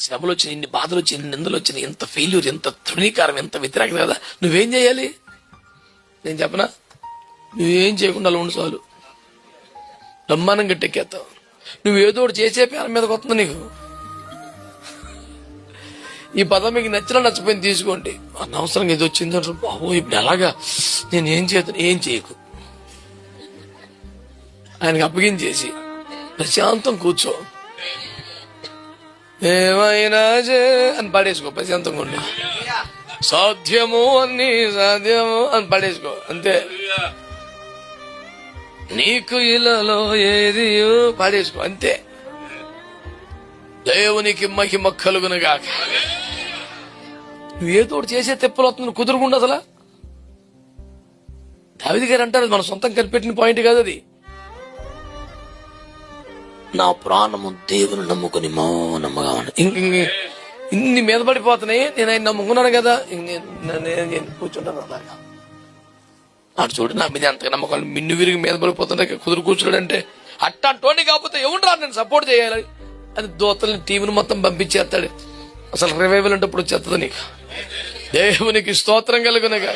శ్రమలు వచ్చినాయి, ఇన్ని బాధలు వచ్చినాయి, ఇన్ని నిందలు వచ్చినాయి, ఎంత ఫెయిల్యూర్, ఎంత తృణీకారం, ఎంత వ్యతిరేకత కదా, నువ్వేం చేయాలి? నేను చెప్పనా, నువ్వేం చేయకుండా అలా ఉండు చాలు, బ్రహ్మాండం గట్టెక్కేస్తావు. నువ్వు ఏదో ఒకటి చేసే పేరు మీదకి వస్తుంది నీకు. ఈ పదం మీకు నచ్చినా నచ్చపోయింది తీసుకోండి. అనవసరంగా ఇది వచ్చిందంటారు, బాబు ఇప్పుడు ఎలాగా, నేను ఏం చేస్తాను? ఏం చేయకు, ఆయనకి అప్పగించేసి ప్రశాంతం కూర్చో, ఏమైనా అని పడేసుకో, ప్రశాంతంగా ఉండి, సాధ్యము అన్ని సాధ్యము అని పడేసుకో, అంతే. నీకు ఇలాలో ఏది పడేసుకో, అంతే. దేవునికి మహిమ కలుగునుగాక. నువ్వేదో ఒకటి చేసే తెప్పలు అవుతుంది, కుదురుకుండా అసలు. దావీదు గారు అంటారు, మన సొంతం కనిపెట్టిన పాయింట్ కాదు అది. నా ప్రాణము దేవుని నమ్ముకుని మౌనముగా ఉన్నాను. ఇన్ని మీద పడిపోతున్నాయి, నేను ఆయన నమ్ముకున్నాను కదా, నేను కూర్చుంటాను అలాగా. అటు చూడు, నా మీద ఎంత నమ్మకం, మిన్ను విరిగి మీద పడిపోతుంటే కుదురు కూర్చున్నాడంటే అట్టంటోని కాకపోతే ఎవరు రా నేను సపోర్ట్ చేయాలి అని దోతల్ని టీవీని మొత్తం పంపించేస్తాడు. అసలు రివైవల్ అంటే ఇప్పుడు వచ్చేస్తుంది నీకు. దేవునికి స్తోత్రం కలుగునగా.